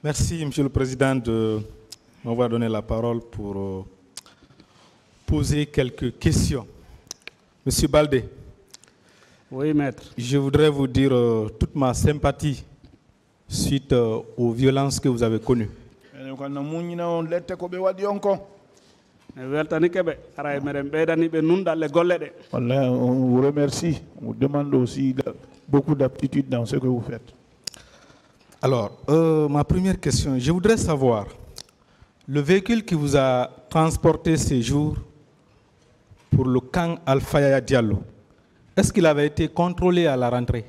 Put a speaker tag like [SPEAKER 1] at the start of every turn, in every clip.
[SPEAKER 1] Merci, Monsieur le Président, de m'avoir donné la parole pour poser quelques questions. Monsieur Baldé.
[SPEAKER 2] Oui, maître.
[SPEAKER 1] Je voudrais vous dire toute ma sympathie suite aux violences que vous avez connues.
[SPEAKER 3] On vous remercie. On vous demande aussi beaucoup d'aptitude dans ce que vous faites.
[SPEAKER 1] Alors, ma première question, je voudrais savoir, le véhicule qui vous a transporté ces jours pour le camp Alpha Yaya Diallo, est-ce qu'il avait été contrôlé à la rentrée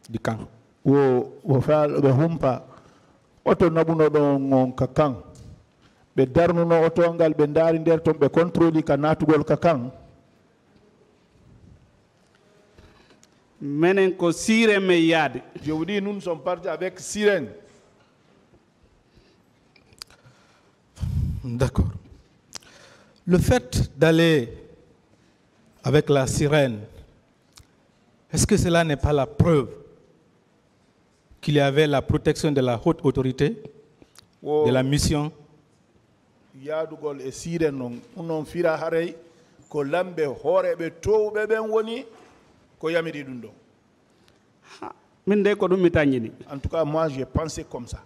[SPEAKER 1] du camp?
[SPEAKER 3] Je vous dis, nous ne sommes partis avec sirène.
[SPEAKER 1] D'accord. Le fait d'aller avec la sirène, est-ce que cela n'est pas la preuve qu'il y avait la protection de la haute autorité, de la mission?
[SPEAKER 3] Yadugol e sirène non fira harey ko lambe horebe towbe ben woni ko yamiri dum do. En tout cas, moi, j'ai pensé comme ça.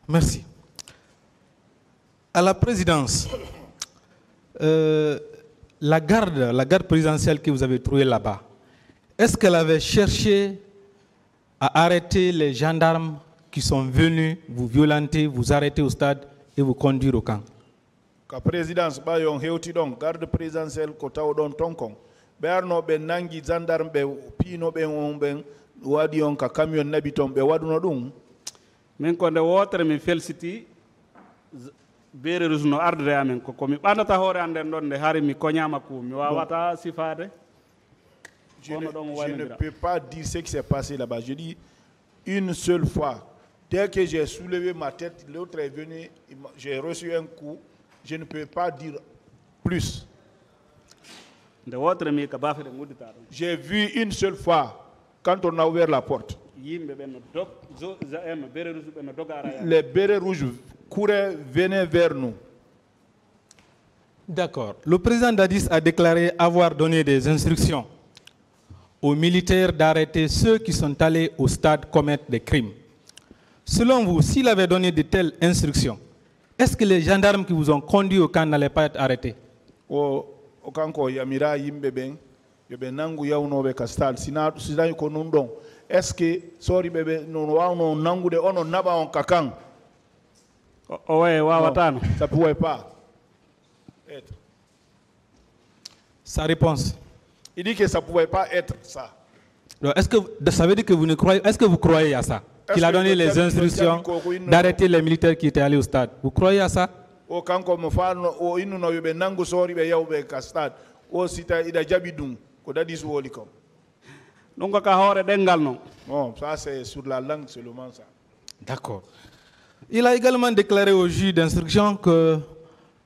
[SPEAKER 1] Merci. À la présidence, la garde présidentielle que vous avez trouvée là-bas, est-ce qu'elle avait cherché à arrêter les gendarmes qui sont venus vous violenter, vous arrêter au stade et vous conduire au camp?
[SPEAKER 3] La présidence, garde présidentielle, tonkon. Berno ben nangi gendarme be pino ben on wadi on ka camion nabiton be waduno dum
[SPEAKER 2] min ko nde wotere mi felsiti bere rusno ardre amen ko mi bandata hore anden don de hari mi koñama ko mi wawata sifade.
[SPEAKER 3] Je ne peux pas dire ce qui s'est passé là-bas. Je dis une seule fois, dès que j'ai soulevé ma tête, l'autre est venu, j'ai reçu un coup. Je ne peux pas dire plus. J'ai vu une seule fois quand on a ouvert la porte. Les bérets rouges couraient, venaient vers nous.
[SPEAKER 1] D'accord. Le président Dadis a déclaré avoir donné des instructions aux militaires d'arrêter ceux qui sont allés au stade commettre des crimes. Selon vous, s'il avait donné de telles instructions, est-ce que les gendarmes qui vous ont conduit au camp n'allaient pas être arrêtés?
[SPEAKER 3] Okanko yamira yimbe ben yobe nangu yawnobe ka stade sina ko non don est-ce que sori bebe non wawno nangu de ono naba on kakan
[SPEAKER 2] ouais wawatano
[SPEAKER 3] ça pouvait pas être.
[SPEAKER 1] Sa réponse,
[SPEAKER 3] il dit que ça pouvait pas être ça.
[SPEAKER 1] Est-ce que ça veut dire que vous ne croyez, est-ce que vous croyez à ça, qu'il a donné les instructions d'arrêter les militaires qui étaient allés au stade? Vous croyez à ça?
[SPEAKER 3] O kanko mo fano o inu no yobe nangu sori be yawbe ka stade o sita ida jabidum ko dadis woli ko
[SPEAKER 2] donc ka hore dengal non.
[SPEAKER 3] Bon, ça c'est sur la langue seulement ça.
[SPEAKER 1] D'accord. Il a également déclaré au juge d'instruction que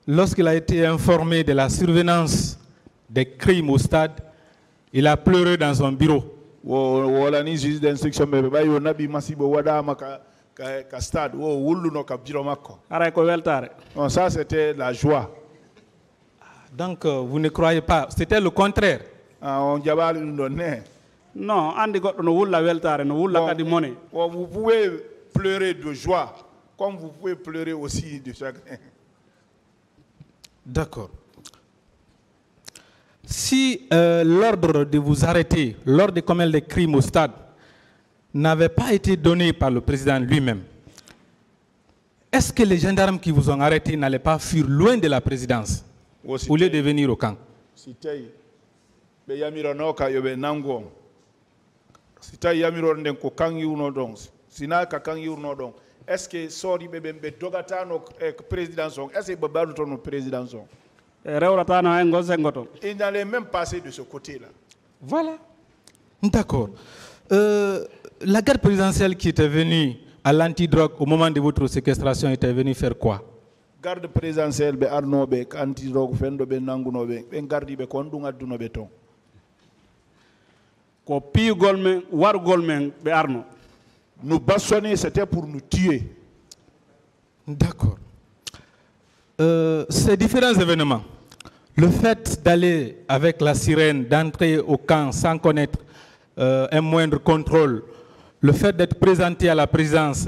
[SPEAKER 1] lorsqu'il a été informé de la survenance des crimes au stade, il a pleuré dans son bureau.
[SPEAKER 3] Voilà ni juge d'instruction be ba yo nabi masibo wada maka ka stade wo wullu no ka biro makko.
[SPEAKER 2] Ara ko weltare.
[SPEAKER 3] Non, ça c'était la joie.
[SPEAKER 1] Donc vous ne croyez pas, c'était le contraire.
[SPEAKER 3] On jabal ndonne.
[SPEAKER 2] Non, andi goddo no wulla weltare no wulla kadi money.
[SPEAKER 3] Vous pouvez pleurer de joie comme vous pouvez pleurer aussi de chagrin.
[SPEAKER 1] D'accord. Si l'ordre de vous arrêter lors de commettre des crimes au stade n'avait pas été donné par le président lui-même, est-ce que les gendarmes qui vous ont arrêté n'allaient pas fuir loin de la présidence au lieu de venir au camp?
[SPEAKER 3] Est-ce que sori bebe dogata no présidence est-ce que babalu ton présidence il n'allait même passer de ce côté-là.
[SPEAKER 1] Voilà. D'accord. La garde présidentielle qui était venue à l'antidrogue au moment de votre séquestration était venue faire quoi?
[SPEAKER 3] Garde présidentielle be arnobe antidrogue fendo be nangunobe be gardi be kon dum addunobe ton.
[SPEAKER 2] Ko piyugol men wargol men be arno.
[SPEAKER 3] Nous bâchonner c'était pour nous tuer.
[SPEAKER 1] D'accord. Ces différents événements, le fait d'aller avec la sirène, d'entrer au camp sans connaître un moindre contrôle, le fait d'être présenté à la présence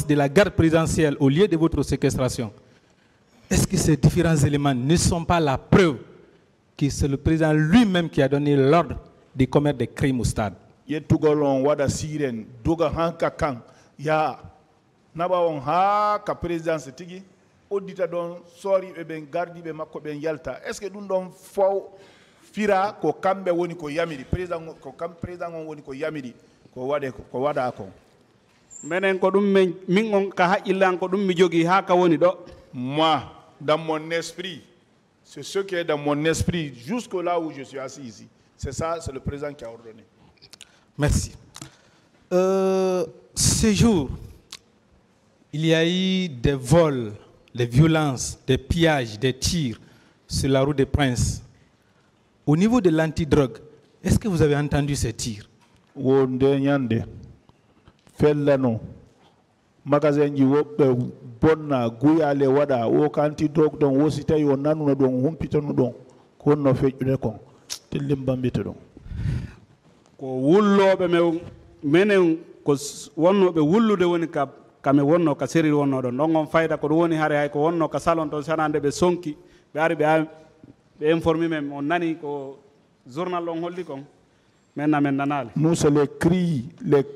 [SPEAKER 1] de la garde présidentielle au lieu de votre séquestration, est-ce que ces différents éléments ne sont pas la preuve que c'est le président lui-même qui a donné l'ordre de commettre des crimes au stade?
[SPEAKER 3] Yetugolon wada sirène, doga hanka kan, ya naba on ha ka présidence tigi, audita don sori be ben gardi be makko ben yalta. Est-ce que dun don fo fira ko kambe woni ko yamiri président ko kam président on woni ko yamiri ko wade ko wada ko
[SPEAKER 2] menen ko dum min on ka haqilan ko dum mi jogi ha ka woni do.
[SPEAKER 3] Moi dans mon esprit, c'est ce qui est dans mon esprit jusque là où je suis assis ici. C'est ça, c'est le président qui a ordonné.
[SPEAKER 1] Merci. Ce jour, il y a eu des vols, des violences, des pillages, des tirs sur la route des Princes. Au niveau de l'antidrogue, est-ce que vous avez entendu ces tirs?
[SPEAKER 3] Magasin ji woɓɓe bonna guyale waɗa o ko antidrogue ɗon wosi tawi o nanuno ɗon humpitano ɗon ko wonno feƴƴude kon tellim bambita ɗon
[SPEAKER 2] ko wulloɓe menen ko wonnoɓe wullude woni kame wonno ka série wonno ɗon ɗon on fayda ko ɗum woni haare hay ko wonno ka salon toon sanande ɓe sonki ɓe ari ɓe informi men on nani ko journal on holli kon. Nous, c'est les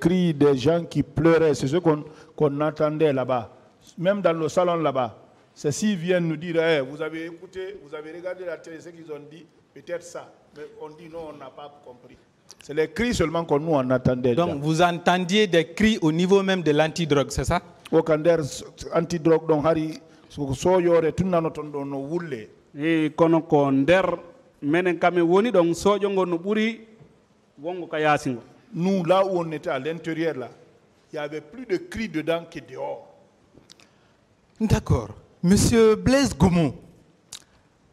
[SPEAKER 2] cris des gens qui pleuraient. C'est ce qu'on entendait là-bas. Même dans le salon là-bas. C'est s'ils viennent nous dire, hey, vous avez écouté, vous avez regardé la télé, ce qu'ils ont dit, peut-être ça. Mais on dit non, on n'a pas compris. C'est les cris seulement qu'on nous en entendait.
[SPEAKER 1] Donc vous entendiez des cris au niveau même de l'antidrogue, c'est ça?
[SPEAKER 3] Au Kander, antidrogue, donc Harry, so yore tout nan ton no wulle.
[SPEAKER 2] Et kono ko nder menen kame woni donc so jongo no buri.
[SPEAKER 3] Nous, là où on était à l'intérieur, là, il y avait plus de cris dedans que dehors.
[SPEAKER 1] D'accord. Monsieur Blaise Goumou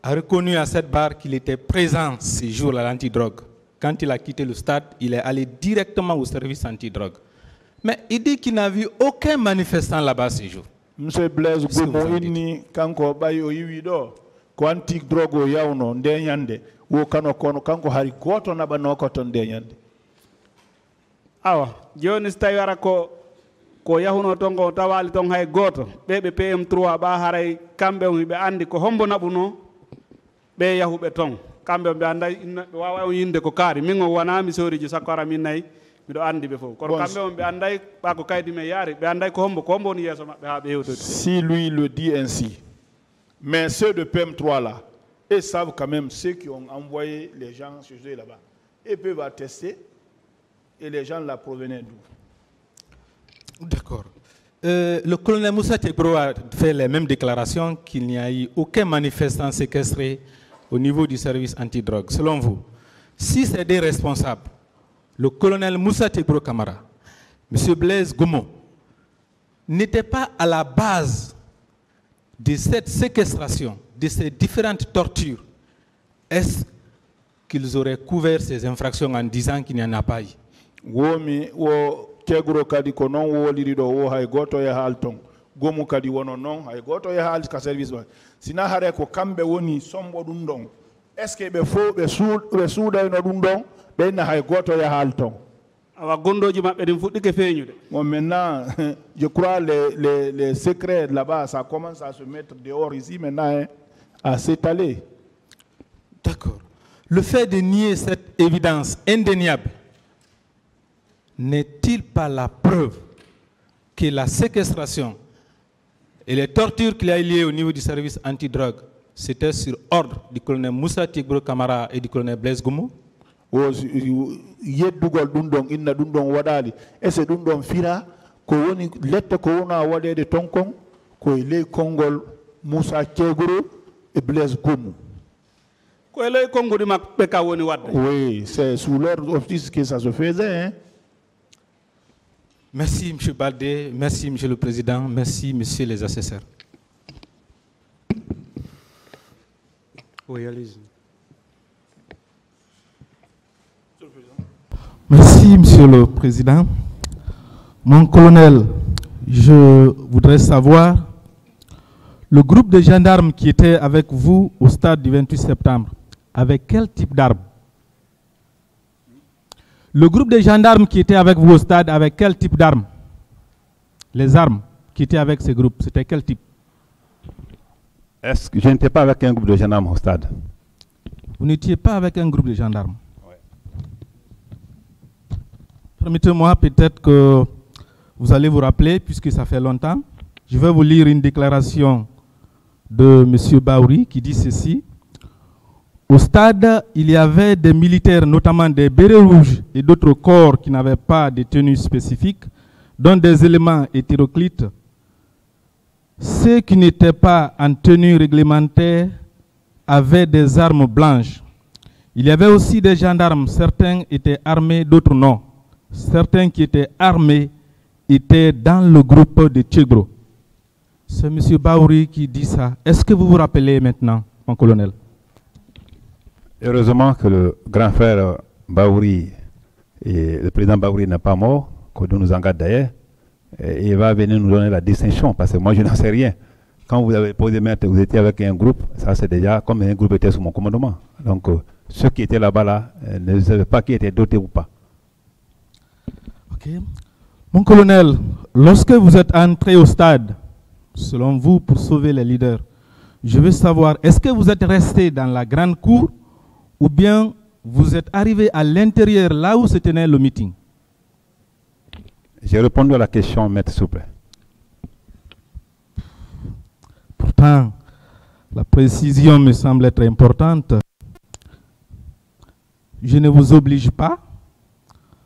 [SPEAKER 1] a reconnu à cette barre qu'il était présent ces jours à l'antidrogue. Quand il a quitté le stade, il est allé directement au service antidrogue. Mais il dit qu'il n'a vu aucun manifestant là-bas ces jours.
[SPEAKER 3] Monsieur Blaise Goumou, il dit kanko bayo yiwido ko antidrogue yawno ndenyande.
[SPEAKER 2] Awa joni so tawi wara ko yahuno ton ko tawali ton hay goto ɓe PM3 ɓa haray kamɓe on ɓe andi ko hombo naɓuno ɓe yahuɓe ton kamɓe ɓe anda ɓe wawa on yinde ko kaari min o wona mi soriji sakko ara min nayyi miɗo andi ɓe fof kono kamɓe on ɓe anday ɓa ko kaydi men yaari ɓe anday ko hombo woni yeeso maɓɓe ha ɓe hewtodi.
[SPEAKER 3] Si lui le dit ainsi, mais ceux de PM3 là, ils savent quand même ceux qui ont envoyé les gens chez eux là-bas. Ils peuvent attester et les gens là provenaient d'où?
[SPEAKER 1] D'accord. Le colonel Moussa Tekbro a fait les mêmes déclarations qu'il n'y a eu aucun manifestant séquestré au niveau du service antidrogue. Selon vous, si c'est des responsables, le colonel Moussa Tekbro Camara, M. Blaise Goumou, n'était pas à la base de cette séquestration, de ces différentes tortures, est-ce qu'ils auraient couvert ces infractions en disant qu'il n'y en a pas eu?
[SPEAKER 3] Womi wo kegro kadi ko non woliri do wo hay goto ya halton gomu kadi wono non hay goto ya hal ka service ba sina hare ko kambe woni sombo dum don est-ce que be fo be suuday no dum don be na hay goto ya halton
[SPEAKER 2] awa gondoji mabbe dim fuddike feñude.
[SPEAKER 3] Bon, maintenant je crois les secrets là-bas ça commence à se mettre dehors ici maintenant à s'étaler.
[SPEAKER 1] D'accord. Le fait de nier cette évidence indéniable n'est-il pas la preuve que la séquestration et les tortures qu'il y a liées au niveau du service antidrogue, c'était sur ordre du colonel Moussa Tekbro Camara et du colonel Blaise Goumou?
[SPEAKER 3] Yeddugol ɗum ɗon inna ɗum ɗon waɗali ese ɗum ɗon fira ko woni lette ko wona waɗede ton kon koye ley konngol Moussa Tekbro et Blaise Goumou.
[SPEAKER 2] Koye ley konngudi maɓɓe ka woni wadde.
[SPEAKER 3] Oui, c'est sous leur office que ça se faisait, hein?
[SPEAKER 1] Merci, M. Baldé. Merci, M. le Président. Merci, Messieurs les assesseurs.
[SPEAKER 2] Oui, allez-y.
[SPEAKER 4] Merci, Monsieur le Président. Mon colonel, je voudrais savoir
[SPEAKER 1] Le groupe de gendarmes qui était avec vous au stade du 28 septembre, avec quel type d'armes? Le groupe de gendarmes qui était avec vous au stade, avec quel type d'armes? Les armes qui étaient avec ce groupe, c'était quel type?
[SPEAKER 4] Est-ce que je n'étais pas avec un groupe de gendarmes au stade?
[SPEAKER 1] Vous n'étiez pas avec un groupe de gendarmes?
[SPEAKER 4] Ouais.
[SPEAKER 1] Permettez-moi peut-être que vous allez vous rappeler, puisque ça fait longtemps. Je vais vous lire une déclaration de M. Baouri qui dit ceci. Au stade, il y avait des militaires, notamment des bérets rouges et d'autres corps qui n'avaient pas de tenue spécifique, dont des éléments hétéroclites. Ceux qui n'étaient pas en tenue réglementaire avaient des armes blanches. Il y avait aussi des gendarmes, certains étaient armés, d'autres non. Certains qui étaient armés étaient dans le groupe de Tchegro. C'est M. Baouri qui dit ça. Est-ce que vous vous rappelez maintenant, mon colonel?
[SPEAKER 4] Heureusement que le grand frère Baouri et le président Baouri n'est pas mort, que nous engage d'ailleurs. Il va venir nous donner la distinction, parce que moi je n'en sais rien. Quand vous avez posé maître, vous étiez avec un groupe, ça c'est déjà comme un groupe était sous mon commandement. Donc ceux qui étaient là-bas là, ne savaient pas qui était doté ou pas.
[SPEAKER 1] Ok. Mon colonel, lorsque vous êtes entré au stade, selon vous, pour sauver les leaders, je veux savoir, est-ce que vous êtes resté dans la grande cour ou bien vous êtes arrivé à l'intérieur, là où se tenait le meeting?
[SPEAKER 4] J'ai répondu à la question, maître, s'il vous plaît.
[SPEAKER 1] Pourtant, la précision me semble être importante. Je ne vous oblige pas,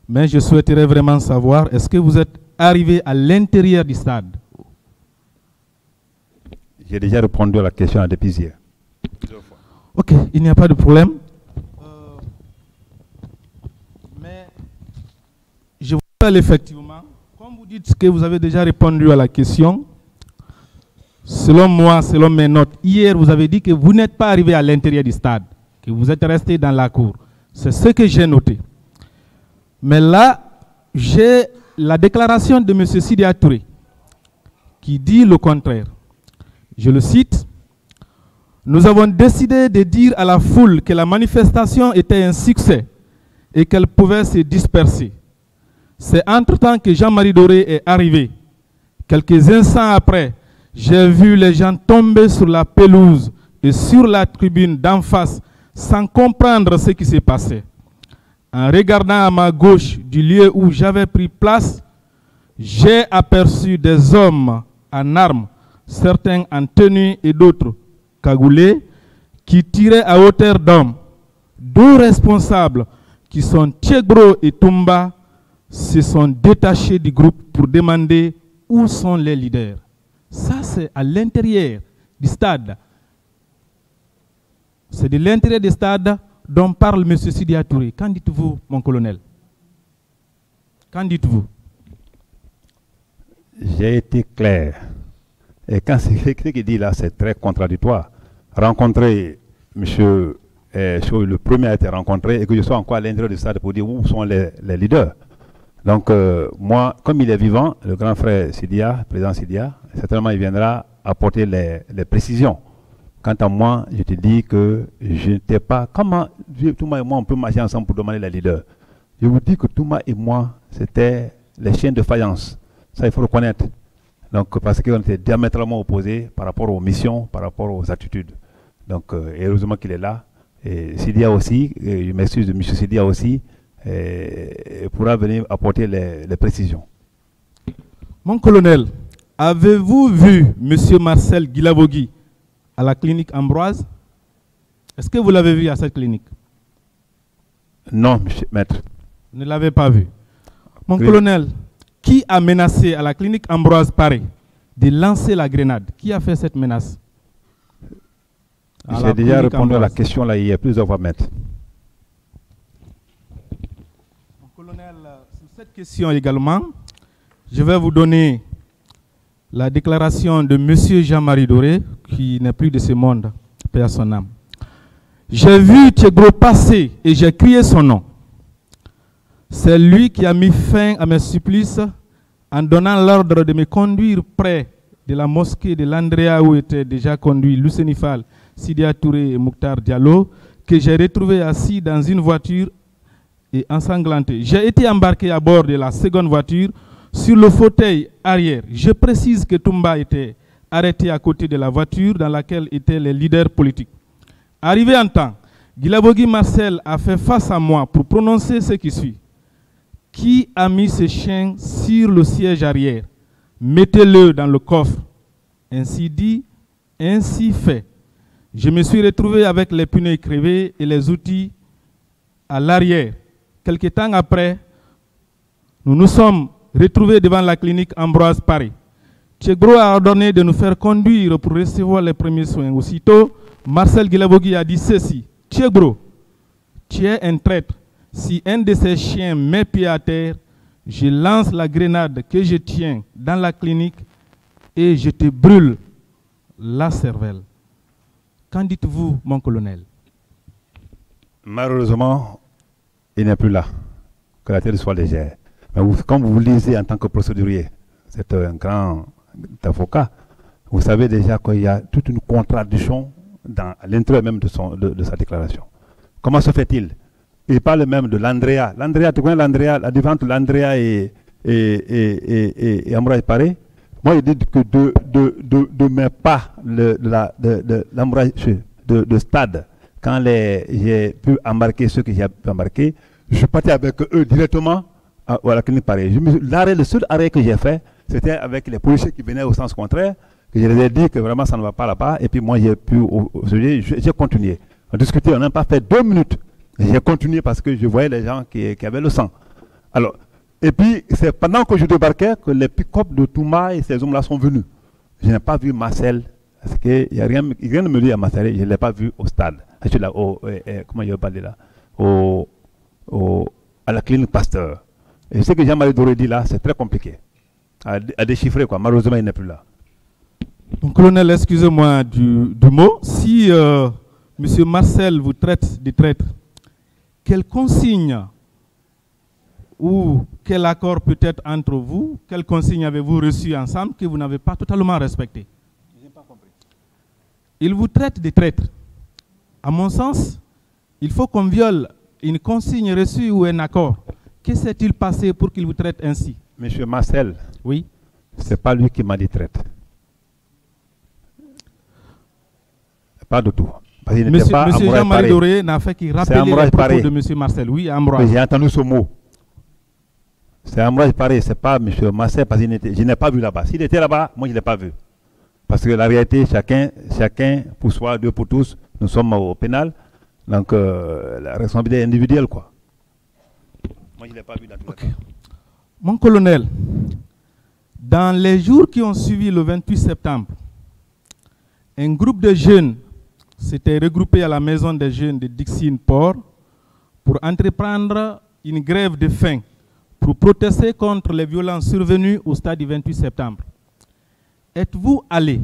[SPEAKER 1] mais je souhaiterais vraiment savoir, est-ce que vous êtes arrivé à l'intérieur du stade?
[SPEAKER 4] J'ai déjà répondu à la question à Dépisier.
[SPEAKER 1] Ok, il n'y a pas de problème. Mais je vous rappelle effectivement, comme vous dites que vous avez déjà répondu à la question, selon moi, selon mes notes, hier vous avez dit que vous n'êtes pas arrivé à l'intérieur du stade, que vous êtes resté dans la cour. C'est ce que j'ai noté. Mais là, j'ai la déclaration de M. Sidia Touré qui dit le contraire. Je le cite. Nous avons décidé de dire à la foule que la manifestation était un succès et qu'elle pouvait se disperser. C'est entre-temps que Jean-Marie Doré est arrivé. Quelques instants après, j'ai vu les gens tomber sur la pelouse et sur la tribune d'en face sans comprendre ce qui s'est passé. En regardant à ma gauche du lieu où j'avais pris place, j'ai aperçu des hommes en armes, certains en tenue et d'autres cagoulés, qui tiraient à hauteur d'hommes. Deux responsables, qui sont Tchegro et Toumba, se sont détachés du groupe pour demander où sont les leaders. Ça, c'est à l'intérieur du stade. C'est de l'intérieur du stade dont parle M. Sidia Touré. Qu'en dites-vous, mon colonel? Qu'en dites-vous?
[SPEAKER 4] J'ai été clair. Et quand c'est ce qu'il dit là, c'est très contradictoire. Rencontrer monsieur le premier a été rencontré et que je sois encore à l'intérieur du stade pour dire où sont les leaders. Donc moi, comme il est vivant, le grand frère Sidia, le président Sidia, certainement il viendra apporter les précisions. Quant à moi, je te dis que je n'étais pas... Comment Touma et moi, on peut marcher ensemble pour demander les leaders? Je vous dis que Touma et moi, c'était les chiens de faïence. Ça, il faut le connaître. Donc, parce qu'on était diamétralement opposés par rapport aux missions, par rapport aux attitudes. Donc, heureusement qu'il est là. Et Sidia aussi, je m'excuse de M. Sidia aussi, pourra venir apporter les précisions.
[SPEAKER 1] Mon colonel, avez-vous vu M. Marcel Guilavogui à la clinique Ambroise? Est-ce que vous l'avez vu à cette clinique?
[SPEAKER 4] Non, monsieur, maître.
[SPEAKER 1] Vous ne l'avez pas vu. Mon
[SPEAKER 4] Oui.
[SPEAKER 1] colonel, qui a menacé à la clinique Ambroise Paré de lancer la grenade? Qui a fait cette menace?
[SPEAKER 4] J'ai déjà répondu à la question là hier plusieurs fois, maître.
[SPEAKER 1] Mon colonel, sur cette question également, je vais vous donner la déclaration de M. Jean-Marie Doré, qui n'est plus de ce monde, paix à son âme. J'ai vu Tchegro passer et j'ai crié son nom. C'est lui qui a mis fin à mes supplices en donnant l'ordre de me conduire près de la mosquée de l'Andrea où étaient déjà conduits Luceni Fall, Sidia Touré et Mouktar Diallo, que j'ai retrouvé assis dans une voiture et ensanglanté. J'ai été embarqué à bord de la seconde voiture sur le fauteuil arrière. Je précise que Toumba était arrêté à côté de la voiture dans laquelle étaient les leaders politiques. Arrivé en temps, Guilabogui Marcel a fait face à moi pour prononcer ce qui suit. Qui a mis ce chien sur le siège arrière? Mettez-le dans le coffre. Ainsi dit, ainsi fait. Je me suis retrouvé avec les pneus crevés et les outils à l'arrière. Quelque temps après, nous nous sommes retrouvés devant la clinique Ambroise Paris. Tchekbro a ordonné de nous faire conduire pour recevoir les premiers soins. Aussitôt, Marcel Guilabogui a dit ceci. Tchekbro, tu es un traître. Si un de ces chiens met pied à terre, je lance la grenade que je tiens dans la clinique et je te brûle la cervelle. Qu'en dites-vous, mon colonel?
[SPEAKER 4] Malheureusement, il n'est plus là. Que la terre soit légère. Mais comme vous lisez en tant que procédurier, c'est un grand avocat, vous savez déjà qu'il y a toute une contradiction dans l'intérieur même de sa déclaration. Comment se fait-il? Il parle même de l'Andrea. L'Andrea, tu connais l'Andrea, la différence entre l'Andrea et Ambroise Paré? Moi, il dit que de mes pas de stade, quand j'ai pu embarquer ceux que j'ai pu embarquer, je suis parti avec eux directement à la clinique Paré. Le seul arrêt que j'ai fait, c'était avec les policiers qui venaient au sens contraire, que je les ai dit que vraiment ça ne va pas là-bas, et puis moi j'ai continué. On discutait, on n'a pas fait 2 minutes. J'ai continué parce que je voyais les gens qui avaient le sang. Alors, et puis, c'est pendant que je débarquais que les pick-up de Touma et ces hommes-là sont venus. Je n'ai pas vu Marcel, parce qu'il n'y a rien de me dit à Marcel, je ne l'ai pas vu au stade. Comment je vais parler là? À la clinique Pasteur. Et ce que Jean-Marie Doré dit là, c'est très compliqué à déchiffrer, quoi. Malheureusement, il n'est plus là.
[SPEAKER 1] Donc, colonel, excusez-moi du mot. Si M. Marcel vous traite de traître, quelle consigne ou quel accord peut-être entre vous, quelle consigne avez-vous reçu ensemble que vous n'avez pas totalement respecté? Je n'ai pas compris. Il vous traite de traître. À mon sens, il faut qu'on viole une consigne reçue ou un accord. Que s'est-il passé pour qu'il vous traite ainsi?
[SPEAKER 4] Monsieur Marcel,
[SPEAKER 1] oui.
[SPEAKER 4] Ce n'est pas lui qui m'a dit traite. Pas du tout.
[SPEAKER 1] Monsieur Jean-Marie Doré n'a fait qu'il rappelle les propos de Monsieur Marcel. Oui, Ambroise.
[SPEAKER 4] J'ai entendu ce mot. C'est Ambroise Paré, ce n'est pas Monsieur Marcel, parce que je n'ai pas vu là-bas. S'il était là-bas, moi je ne l'ai pas vu. Parce que la réalité, chacun pour soi, Dieu pour tous, nous sommes au pénal. Donc la responsabilité est individuelle, quoi. Moi je ne l'ai pas vu dans tout cas.
[SPEAKER 1] Mon colonel, dans les jours qui ont suivi le 28 septembre, un groupe de jeunes s'était regroupé à la maison des jeunes de Dixine-Port pour entreprendre une grève de faim pour protester contre les violences survenues au stade du 28 septembre. Êtes-vous allé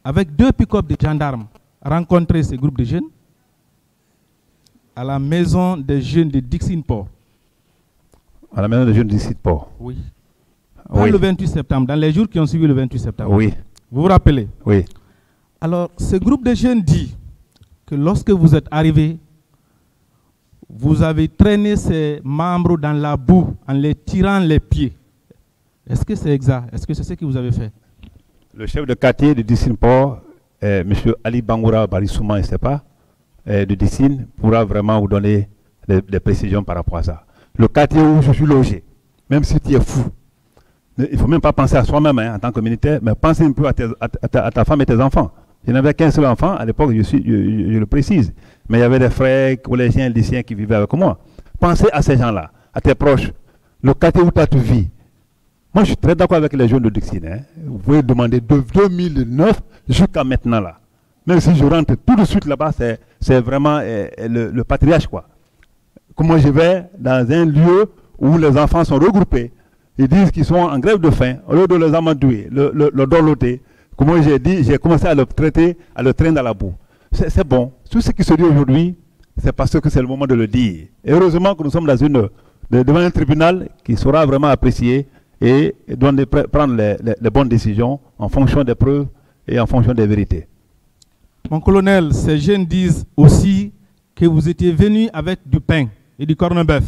[SPEAKER 1] avec 2 pick-up de gendarmes rencontrer ce groupe de jeunes à la maison des jeunes de Dixine-Port?
[SPEAKER 4] À la maison des jeunes de Dixine-Port?
[SPEAKER 1] Oui. Pas le 28 septembre, dans les jours qui ont suivi le 28 septembre.
[SPEAKER 4] Oui.
[SPEAKER 1] Vous vous rappelez?
[SPEAKER 4] Oui.
[SPEAKER 1] Alors, ce groupe de jeunes dit que lorsque vous êtes arrivés, vous avez traîné ces membres dans la boue en les tirant les pieds. Est-ce que c'est exact? Est-ce que c'est ce que vous avez fait?
[SPEAKER 4] Le chef de quartier de Dixine-Port, M. Ali Bangoura Barissouma, je ne sais pas, de Dixine, pourra vraiment vous donner des précisions par rapport à ça. Le quartier où je suis logé, même si tu es fou, il ne faut même pas penser à soi-même en tant que militaire, mais penser un peu à ta femme et tes enfants. Je n'avais qu'un seul enfant, à l'époque, je le précise. Mais il y avait des frères, collégiens, lycéens qui vivaient avec moi. Pensez à ces gens-là, à tes proches, le quartier où tu vis. Moi, je suis très d'accord avec les jeunes de Dixine. Hein. Vous pouvez demander de 2009 jusqu'à maintenant là. Même si je rentre tout de suite là-bas, c'est vraiment le patriarche, quoi. Comment je vais dans un lieu où les enfants sont regroupés, ils disent qu'ils sont en grève de faim, au lieu de les amadouer, le dorloter. Comment j'ai dit, j'ai commencé à le traiter, à le traîner dans la boue. C'est bon. Tout ce qui se dit aujourd'hui, c'est parce que c'est le moment de le dire. Et heureusement que nous sommes devant un tribunal qui saura vraiment apprécier et prendre les bonnes décisions en fonction des preuves et en fonction des vérités.
[SPEAKER 1] Mon colonel, ces jeunes disent aussi que vous étiez venu avec du pain et du corned-beef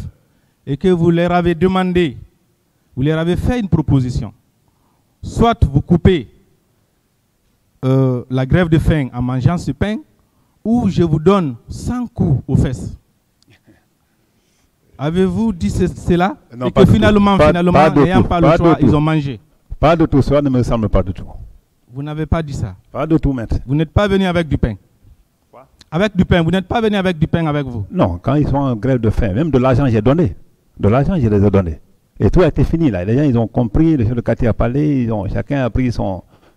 [SPEAKER 1] et que vous leur avez demandé, vous leur avez fait une proposition. Soit vous coupez la grève de faim en mangeant ce pain, ou je vous donne 100 coups aux fesses. Avez-vous dit cela?
[SPEAKER 4] Non,
[SPEAKER 1] et que finalement, n'ayant pas le choix, ils ont mangé.
[SPEAKER 4] Pas de tout, cela ne me semble pas du tout.
[SPEAKER 1] Vous n'avez pas dit ça?
[SPEAKER 4] Pas de tout, maître.
[SPEAKER 1] Vous n'êtes pas venu avec du pain? Quoi? Avec du pain, vous n'êtes pas venu avec du pain avec vous?
[SPEAKER 4] Non, quand ils sont en grève de faim, même de l'argent j'ai donné. De l'argent je les ai donné. Et tout a été fini là. Les gens ils ont compris, le chef de quartier a parlé, chacun a pris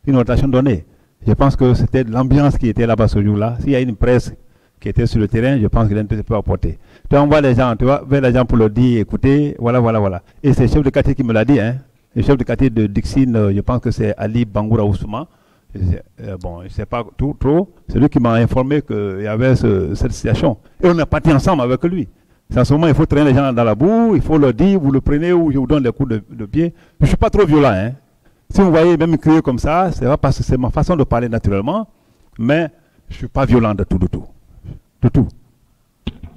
[SPEAKER 4] une notation donnée. Je pense que c'était l'ambiance qui était là-bas ce jour-là. S'il y a une presse qui était sur le terrain, je pense que l'intérêt peut apporter. Tu envoies les gens, tu vois, vers les gens pour leur dire, écoutez, voilà. Et c'est le chef de quartier qui me l'a dit, hein. Le chef de quartier de Dixine, je pense que c'est Ali Bangoura Ousmane. Bon, je ne sais pas trop. C'est lui qui m'a informé qu'il y avait cette situation. Et on est parti ensemble avec lui. C'est en ce moment, il faut traîner les gens dans la boue, il faut leur dire, vous le prenez ou je vous donne des coups de pied. Je ne suis pas trop violent, hein. Si vous voyez même crier comme ça, c'est pas parce que c'est ma façon de parler naturellement, mais je ne suis pas violent de tout. De tout.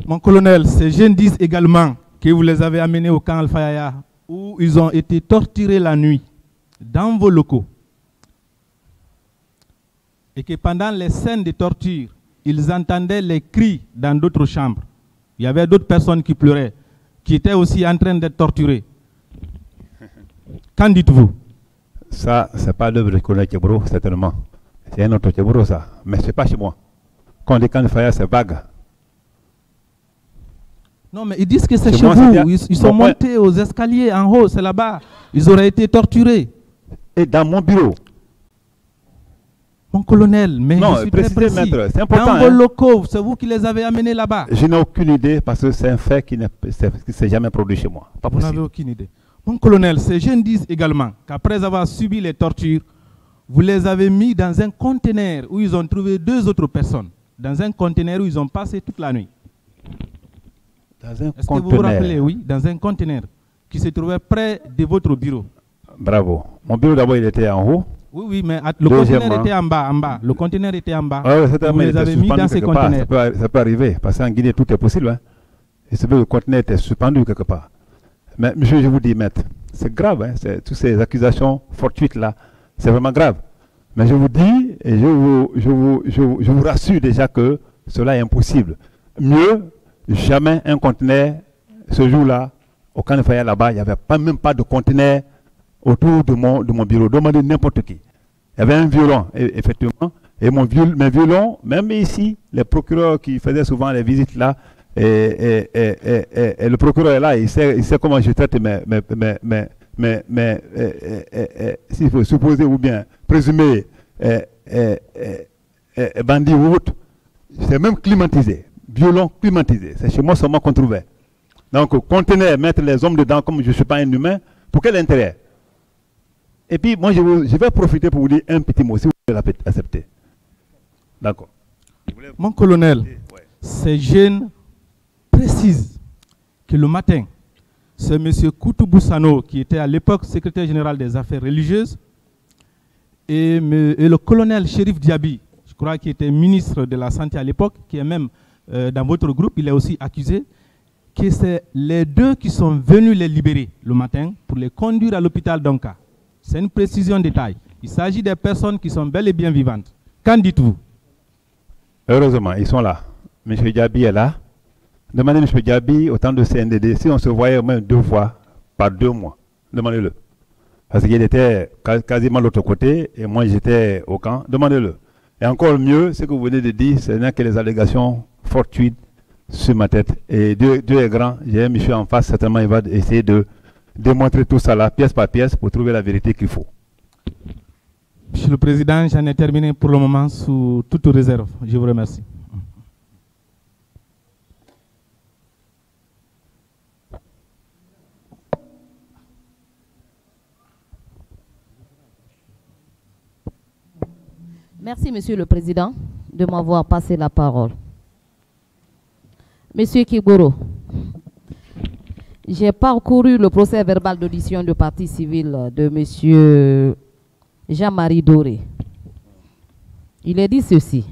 [SPEAKER 1] Mon colonel, ces jeunes disent également que vous les avez amenés au camp Al-Fayaya, où ils ont été torturés la nuit, dans vos locaux. Et que pendant les scènes de torture, ils entendaient les cris dans d'autres chambres. Il y avait d'autres personnes qui pleuraient, qui étaient aussi en train d'être torturées. Qu'en dites-vous?
[SPEAKER 4] Ça, ce n'est pas l'œuvre du colonel Tchebro, certainement. C'est un autre Tchebro, ça. Mais ce n'est pas chez moi. Quand on dit camp Al-Fayaya, c'est vague.
[SPEAKER 1] Non, mais ils disent que c'est chez vous. Ils sont montés aux escaliers en haut, c'est là-bas. Ils auraient été torturés.
[SPEAKER 4] Et dans mon bureau.
[SPEAKER 1] Mon colonel, mais
[SPEAKER 4] non,
[SPEAKER 1] je suis très précis.
[SPEAKER 4] Maître, c'est important.
[SPEAKER 1] Dans vos locaux, c'est vous qui les avez amenés là-bas.
[SPEAKER 4] Je n'ai aucune idée parce que c'est un fait qui ne s'est jamais produit chez moi. Pas possible.
[SPEAKER 1] Vous n'avez aucune idée. Mon colonel, ces jeunes disent également qu'après avoir subi les tortures, vous les avez mis dans un conteneur où ils ont trouvé 2 autres personnes. Dans un conteneur où ils ont passé toute la nuit. Est-ce que vous vous rappelez? Oui, dans un conteneur qui se trouvait près de votre bureau.
[SPEAKER 4] Bravo. Mon bureau d'abord il était en haut.
[SPEAKER 1] Oui, mais le conteneur était en bas, Le conteneur était en bas.
[SPEAKER 4] Vous les avez mis dans ces conteneurs. Ça peut arriver, parce qu'en Guinée tout est possible. Hein. Et c'est que le conteneur était suspendu quelque part. Mais monsieur, je vous dis, maître, c'est grave. Hein. Toutes ces accusations fortuites là, c'est vraiment grave. Mais je vous dis, et je vous rassure déjà que cela est impossible. Mieux, jamais un conteneur, ce jour-là, au camp Al-Fayaya là-bas, il n'y avait même pas de conteneur autour de mon bureau. Demandez n'importe qui. Il y avait un violon, effectivement. Et mes violons, même ici, les procureurs qui faisaient souvent les visites là, et le procureur est là, il sait comment je traite s'il faut supposer ou bien présumer bandit ou autre. C'est même climatisé. Violon climatisé. C'est chez moi seulement qu'on trouvait. Donc, conteneur, mettre les hommes dedans comme je ne suis pas un humain, pour quel intérêt? Et puis, moi, je vais profiter pour vous dire un petit mot, si vous voulez l'accepter. D'accord.
[SPEAKER 1] Mon colonel, ces jeunes précisent que le matin, c'est M. Koutoubou Sano, qui était à l'époque secrétaire général des affaires religieuses, et le colonel Chérif Diaby, je crois qu'il était ministre de la Santé à l'époque, qui est même dans votre groupe, il est aussi accusé, que c'est les 2 qui sont venus les libérer le matin pour les conduire à l'hôpital d'Onka. C'est une précision détail. Il s'agit des personnes qui sont bel et bien vivantes. Qu'en dites-vous?
[SPEAKER 4] Heureusement, ils sont là. M. Diaby est là. Demandez M. Diaby au temps de CNDD si on se voyait au moins 2 fois par 2 mois. Demandez-le. Parce qu'il était quasiment de l'autre côté et moi j'étais au camp. Demandez-le. Et encore mieux, ce que vous venez de dire, ce n'est que les allégations fortuites sur ma tête. Et Dieu est grand. J'ai un monsieur en face, certainement il va essayer de démontrer tout ça là, pièce par pièce, pour trouver la vérité qu'il faut.
[SPEAKER 1] Monsieur le Président, j'en ai terminé pour le moment sous toute réserve. Je vous remercie.
[SPEAKER 5] Merci, Monsieur le Président, de m'avoir passé la parole. Monsieur Kiboro, J'ai parcouru le procès verbal d'audition de partie civile de M. Jean-Marie Doré. Il est dit ceci.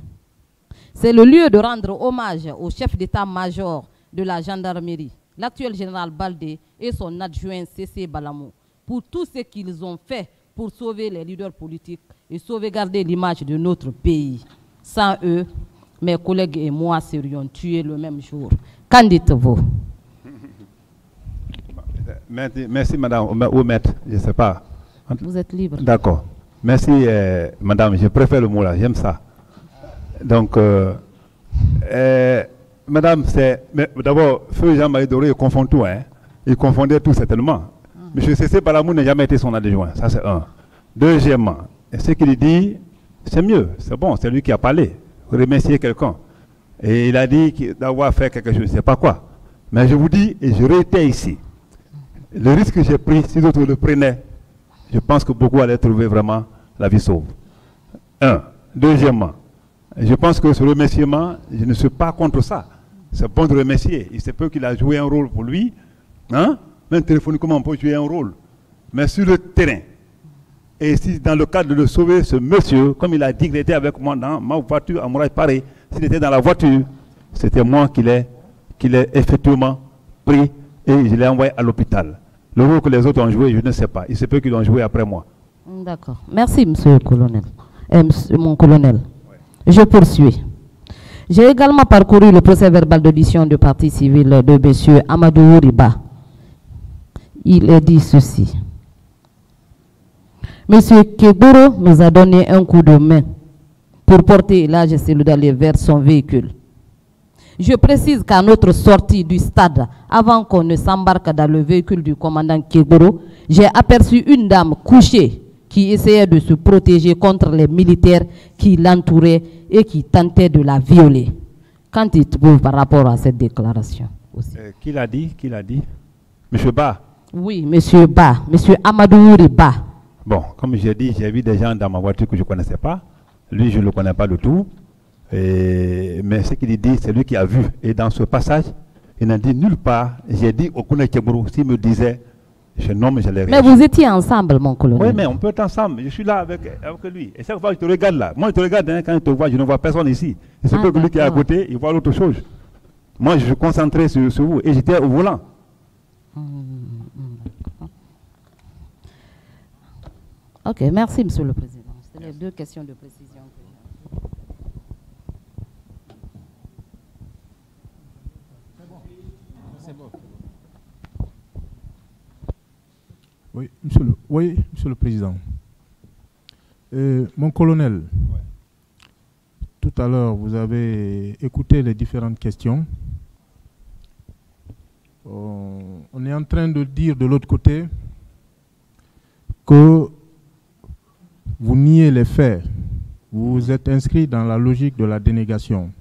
[SPEAKER 5] C'est le lieu de rendre hommage au chef d'état-major de la gendarmerie, l'actuel général Baldé et son adjoint C.C. Balamou, pour tout ce qu'ils ont fait pour sauver les leaders politiques et sauvegarder l'image de notre pays. Sans eux, mes collègues et moi serions tués le même jour. Qu'en dites-vous?
[SPEAKER 4] Merci, madame. Ou maître, je ne sais pas.
[SPEAKER 5] Vous êtes libre.
[SPEAKER 4] D'accord. Merci, madame. Je préfère le mot là. J'aime ça. Donc, madame, c'est. D'abord, feu Jean-Marie Doré, il confond tout. Hein. Il confondait tout certainement. Monsieur C.C. Balamou n'a jamais été son adjoint. Ça, c'est un. Deuxièmement, ce qu'il dit, c'est mieux. C'est bon, c'est lui qui a parlé. Remercier quelqu'un. Et il a dit d'avoir fait quelque chose, je ne sais pas quoi. Mais je vous dis, et je réitère ici, le risque que j'ai pris, si d'autres le prenaient, je pense que beaucoup allaient trouver vraiment la vie sauve. Un. Deuxièmement, je pense que ce remerciement, je ne suis pas contre ça. C'est bon de remercier. Il se peut qu'il a joué un rôle pour lui. Hein? Même téléphoniquement, on peut jouer un rôle. Mais sur le terrain, et si dans le cadre de sauver ce monsieur, comme il a dit qu'il était avec moi dans ma voiture à Mouraï Paris, s'il était dans la voiture, c'était moi qui l'ai effectivement pris et je l'ai envoyé à l'hôpital. Le rôle que les autres ont joué, je ne sais pas. Il se peut qu'ils l'ont joué après moi.
[SPEAKER 5] D'accord. Merci, monsieur le colonel. Mon colonel. Ouais. Je poursuis. J'ai également parcouru le procès verbal d'audition de partie civile de monsieur Amadou Riba. Il est dit ceci. Monsieur Keboro nous a donné un coup de main pour porter l'âge cellulaire vers son véhicule. Je précise qu'à notre sortie du stade, avant qu'on ne s'embarque dans le véhicule du commandant Keboro, j'ai aperçu une dame couchée qui essayait de se protéger contre les militaires qui l'entouraient et qui tentaient de la violer. Qu'en dites-vous par rapport à cette déclaration aussi?
[SPEAKER 4] Qui l'a dit? Qui l'a dit? Monsieur Ba?
[SPEAKER 5] Oui, monsieur Ba, monsieur Amadou Ba.
[SPEAKER 4] Bon, comme j'ai dit, j'ai vu des gens dans ma voiture que je ne connaissais pas. Lui, je ne le connais pas du tout. Mais ce qu'il dit, c'est lui qui a vu. Et dans ce passage, il n'a dit nulle part. J'ai dit au Kouné Keboro, s'il me disait, je nomme, je l'ai réagi.
[SPEAKER 5] Mais vous étiez ensemble, mon colonel.
[SPEAKER 4] Oui, mais on peut être ensemble. Je suis là avec lui. Et chaque fois que je te regarde là, moi je te regarde, hein, quand je te vois, je ne vois personne ici. Et c'est que lui qui est à côté, il voit l'autre chose. Moi, je suis concentré sur vous. Et j'étais au volant.
[SPEAKER 5] Ok, merci, monsieur le président. C'est les deux questions de précision que j'ai.
[SPEAKER 6] C'est bon. Oui, monsieur le président. Mon colonel, tout à l'heure, vous avez écouté les différentes questions. On est en train de dire de l'autre côté que vous niez les faits. Vous êtes inscrit dans la logique de la dénégation.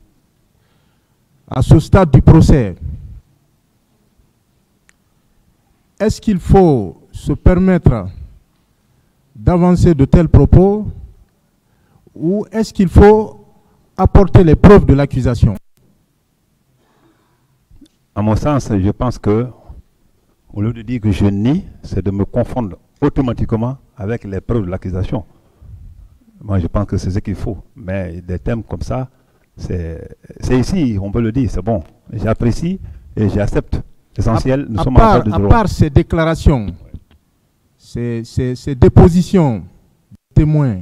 [SPEAKER 6] À ce stade du procès, est-ce qu'il faut se permettre d'avancer de tels propos ou est-ce qu'il faut apporter les preuves de l'accusation?
[SPEAKER 4] À mon sens, je pense que, au lieu de dire que je nie, c'est de me confondre automatiquement avec les preuves de l'accusation. Moi, je pense que c'est ce qu'il faut. Mais des thèmes comme ça, c'est ici, on peut le dire, c'est bon. J'apprécie et j'accepte. L'essentiel, nous sommes en train de droit.
[SPEAKER 6] À part ces déclarations, ces dépositions de témoins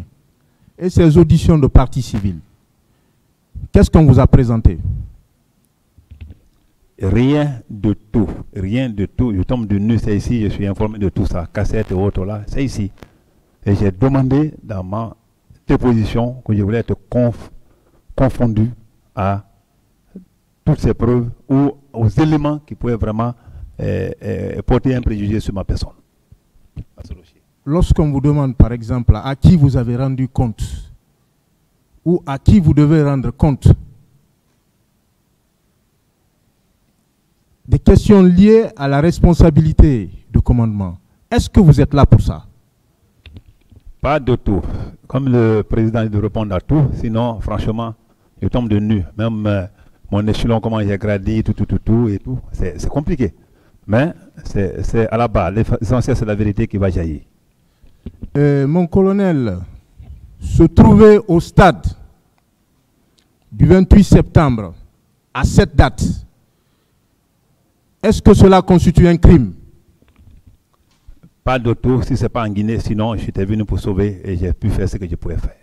[SPEAKER 6] et ces auditions de partie civile, qu'est-ce qu'on vous a présenté?
[SPEAKER 4] Rien de tout. Rien de tout. Je tombe du nu, c'est ici, je suis informé de tout ça. Cassette et autres là, c'est ici. Et j'ai demandé dans ma déposition que je voulais être confondu à toutes ces preuves ou aux éléments qui pouvaient vraiment porter un préjugé sur ma personne.
[SPEAKER 6] Lorsqu'on vous demande, par exemple, à qui vous avez rendu compte ou à qui vous devez rendre compte des questions liées à la responsabilité de commandement, est-ce que vous êtes là pour ça?
[SPEAKER 4] Pas de tout. Comme le président dit de répondre à tout, sinon, franchement, je tombe de nu. Même mon échelon, comment j'ai gradé, tout, et tout, c'est compliqué. Mais c'est à la base, l'essentiel c'est la vérité qui va jaillir.
[SPEAKER 6] Mon colonel, se trouver au stade du 28 septembre à cette date, est-ce que cela constitue un crime?
[SPEAKER 4] Pas de tout si ce n'est pas en Guinée, sinon j'étais venu pour sauver et j'ai pu faire ce que je pouvais faire.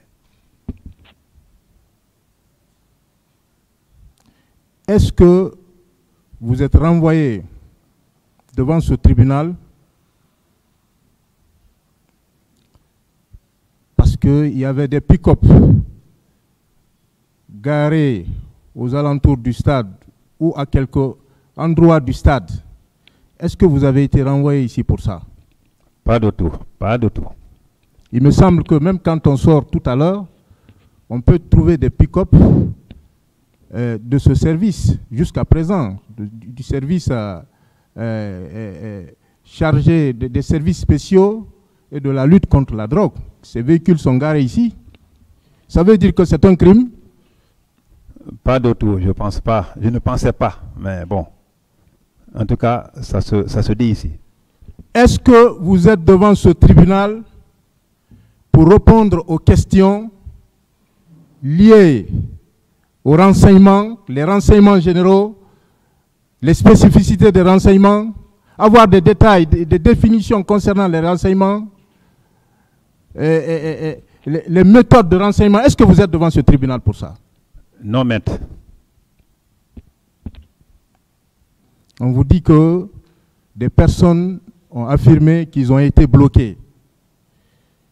[SPEAKER 6] Est-ce que vous êtes renvoyé devant ce tribunal parce qu'il y avait des pick-up garés aux alentours du stade ou à quelques endroits du stade? Est-ce que vous avez été renvoyé ici pour ça?
[SPEAKER 4] Pas de tout, pas de tout.
[SPEAKER 6] Il me semble que même quand on sort tout à l'heure, on peut trouver des pick-up de ce service jusqu'à présent, du service chargé des services spéciaux et de la lutte contre la drogue. Ces véhicules sont garés ici. Ça veut dire que c'est un crime?
[SPEAKER 4] Pas de tout, je pense pas. Je ne pensais pas, mais bon. En tout cas, ça se dit ici.
[SPEAKER 6] Est-ce que vous êtes devant ce tribunal pour répondre aux questions liées aux renseignements, les renseignements généraux, les spécificités des renseignements, avoir des détails, des définitions concernant les renseignements, les méthodes de renseignement? Est-ce que vous êtes devant ce tribunal pour ça?
[SPEAKER 4] Non, maître.
[SPEAKER 6] On vous dit que des personnes ont affirmé qu'ils ont été bloqués.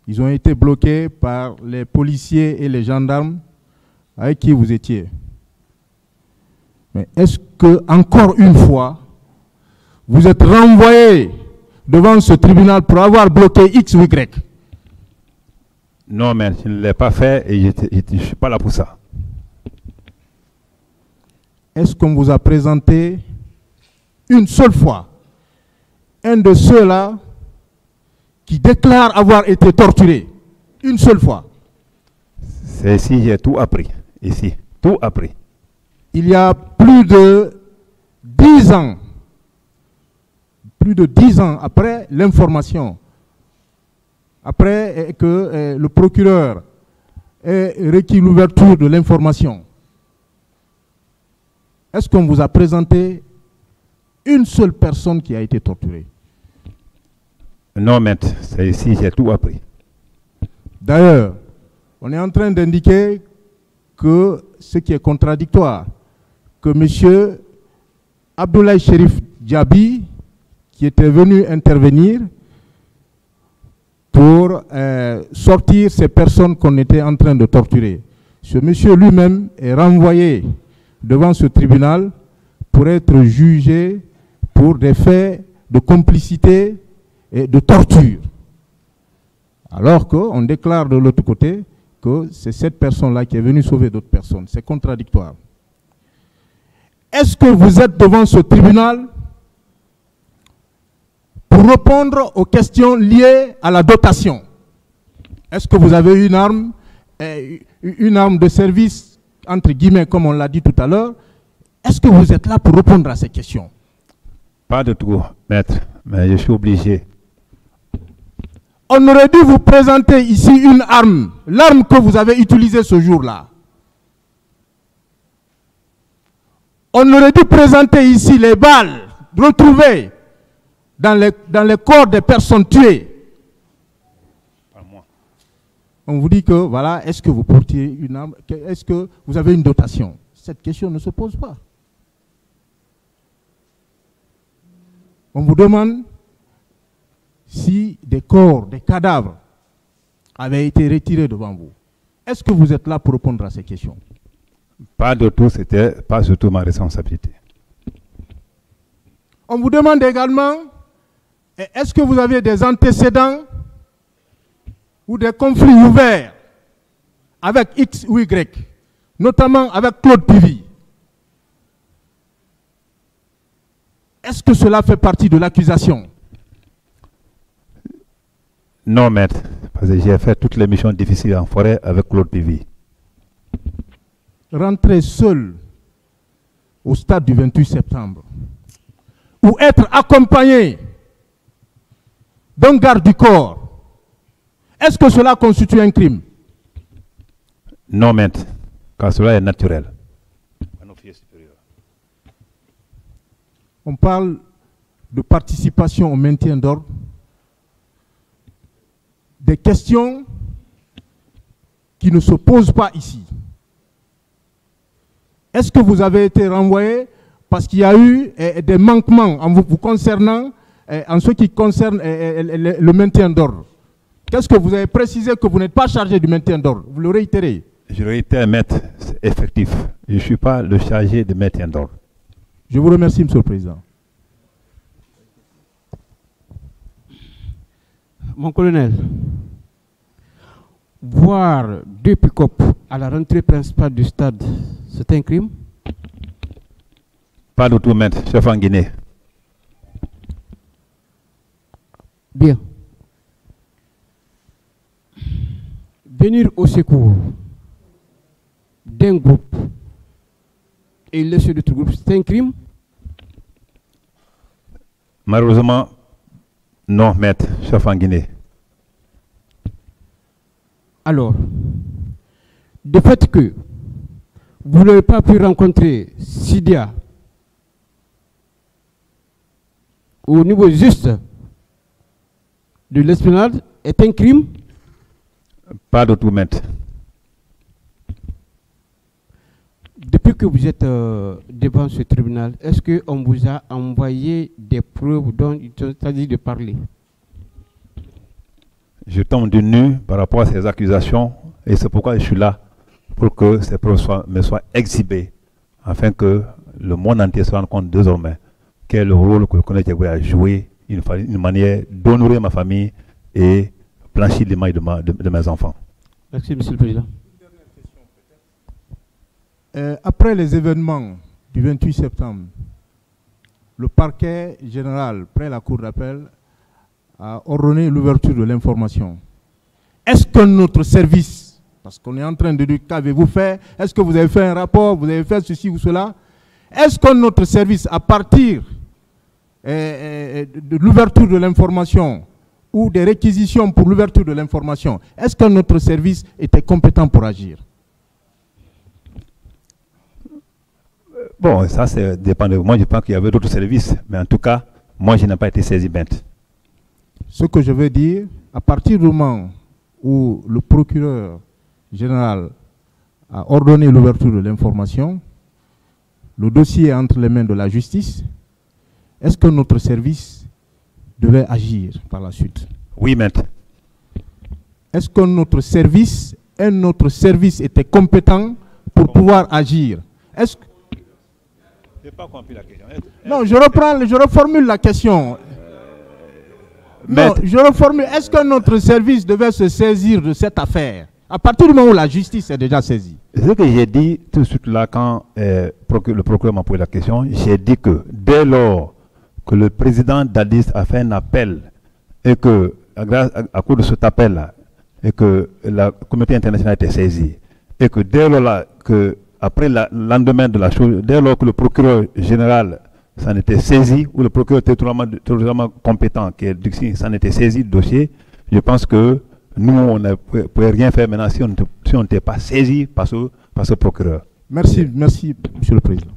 [SPEAKER 6] Ils ont été bloqués par les policiers et les gendarmes avec qui vous étiez. Mais est-ce que, encore une fois, vous êtes renvoyé devant ce tribunal pour avoir bloqué X ou Y?
[SPEAKER 4] Non, mais je ne l'ai pas fait et je ne suis pas là pour ça.
[SPEAKER 6] Est-ce qu'on vous a présenté une seule fois un de ceux-là qui déclare avoir été torturé? Une seule fois.
[SPEAKER 4] C'est ici, j'ai tout appris. Ici, tout appris.
[SPEAKER 6] Il y a plus de 10 ans, après l'information, après que le procureur ait requis l'ouverture de l'information, est-ce qu'on vous a présenté une seule personne qui a été torturée?
[SPEAKER 4] Non, maître, c'est ici, j'ai tout appris.
[SPEAKER 6] D'ailleurs, on est en train d'indiquer que ce qui est contradictoire, que M. Abdoulaye Cherif Diaby, qui était venu intervenir pour sortir ces personnes qu'on était en train de torturer, ce monsieur lui-même est renvoyé devant ce tribunal pour être jugé pour des faits de complicité et de torture. Alors qu'on déclare de l'autre côté que c'est cette personne-là qui est venue sauver d'autres personnes. C'est contradictoire. Est-ce que vous êtes devant ce tribunal pour répondre aux questions liées à la dotation? Est-ce que vous avez une arme de service, entre guillemets, comme on l'a dit tout à l'heure? Est-ce que vous êtes là pour répondre à ces questions?
[SPEAKER 4] Pas de tout, maître, mais je suis obligé.
[SPEAKER 6] On aurait dû vous présenter ici une arme, l'arme que vous avez utilisée ce jour-là. On aurait dû présenter ici les balles retrouvées dans les corps des personnes tuées. On vous dit que, voilà, est-ce que vous portiez une arme? Est-ce que vous avez une dotation? Cette question ne se pose pas. On vous demande si des corps, des cadavres avaient été retirés devant vous. Est-ce que vous êtes là pour répondre à ces questions?
[SPEAKER 4] Pas de tout, c'était pas surtout ma responsabilité.
[SPEAKER 6] On vous demande également, est-ce que vous avez des antécédents ou des conflits ouverts avec X ou Y, notamment avec Claude Pivy? Est-ce que cela fait partie de l'accusation?
[SPEAKER 4] Non, maître, parce que j'ai fait toutes les missions difficiles en forêt avec Claude Pivy.
[SPEAKER 6] Rentrer seul au stade du 28 septembre, ou être accompagné d'un garde du corps, est-ce que cela constitue un crime?
[SPEAKER 4] Non, maître, car cela est naturel.
[SPEAKER 6] On parle de participation au maintien d'ordre, des questions qui ne se posent pas ici. Est-ce que vous avez été renvoyé parce qu'il y a eu des manquements en vous concernant, en ce qui concerne le maintien d'ordre? Qu'est-ce que vous avez précisé que vous n'êtes pas chargé du maintien d'ordre? Vous le réitérez?
[SPEAKER 4] Je réitère, maître, c'est effectif. Je ne suis pas le chargé de maintien d'ordre.
[SPEAKER 6] Je vous remercie, Monsieur le Président.
[SPEAKER 7] Mon colonel, voir 2 pick-up à la rentrée principale du stade, c'est un crime?
[SPEAKER 4] Pas du tout, maître, chef en Guinée.
[SPEAKER 7] Bien. Venir au secours d'un groupe et laisser d'autres groupes, c'est un crime?
[SPEAKER 4] Malheureusement, non, maître, chef en Guinée.
[SPEAKER 7] Alors, de fait que vous n'avez pas pu rencontrer Sidia au niveau juste de l'esplanade est un crime?
[SPEAKER 4] Pas du tout, maître.
[SPEAKER 7] Depuis que vous êtes devant ce tribunal, est-ce qu'on vous a envoyé des preuves dont il s'agit de parler?
[SPEAKER 4] Je tombe du nu par rapport à ces accusations et c'est pourquoi je suis là, pour que ces preuves me soient exhibées, afin que le monde entier se rende compte désormais quel est le rôle que le colonel Diagouré a joué, une manière d'honorer ma famille et blanchir les mailles de mes enfants.
[SPEAKER 7] Merci, Monsieur le Président.
[SPEAKER 6] Après les événements du 28 septembre, le parquet général, près la cour d'appel, a ordonné l'ouverture de l'information. Est-ce que notre service, parce qu'on est en train de dire qu'avez-vous fait, est-ce que vous avez fait un rapport, vous avez fait ceci ou cela, est-ce que notre service, à partir de l'ouverture de l'information ou des réquisitions pour l'ouverture de l'information, est-ce que notre service était compétent pour agir?
[SPEAKER 4] Bon, ça dépend de moi. Je pense qu'il y avait d'autres services, mais en tout cas, moi, je n'ai pas été saisi, maître.
[SPEAKER 6] Ce que je veux dire, à partir du moment où le procureur général a ordonné l'ouverture de l'information, le dossier est entre les mains de la justice, est-ce que notre service devait agir par la suite?
[SPEAKER 4] Oui, maître.
[SPEAKER 6] Est-ce que notre service était compétent pour pouvoir agir? Est-ce que...
[SPEAKER 4] Je n'ai pas compris la question.
[SPEAKER 6] Non, je reformule la question. Non, je reformule. Est-ce que notre service devait se saisir de cette affaire à partir du moment où la justice est déjà saisie?
[SPEAKER 4] Ce que j'ai dit tout de suite là, quand le procureur m'a posé la question, j'ai dit que dès lors que le président Dadis a fait un appel et que, à cause de cet appel-là, et que la communauté internationale était saisie, et que dès lors là, après le lendemain de la chose, dès lors que le procureur général s'en était saisi, ou le procureur territorialement compétent, qui est Duxi, s'en était saisi du dossier, je pense que nous, on ne pouvait rien faire maintenant si on n'était pas saisi par ce procureur.
[SPEAKER 6] Merci, Monsieur le Président.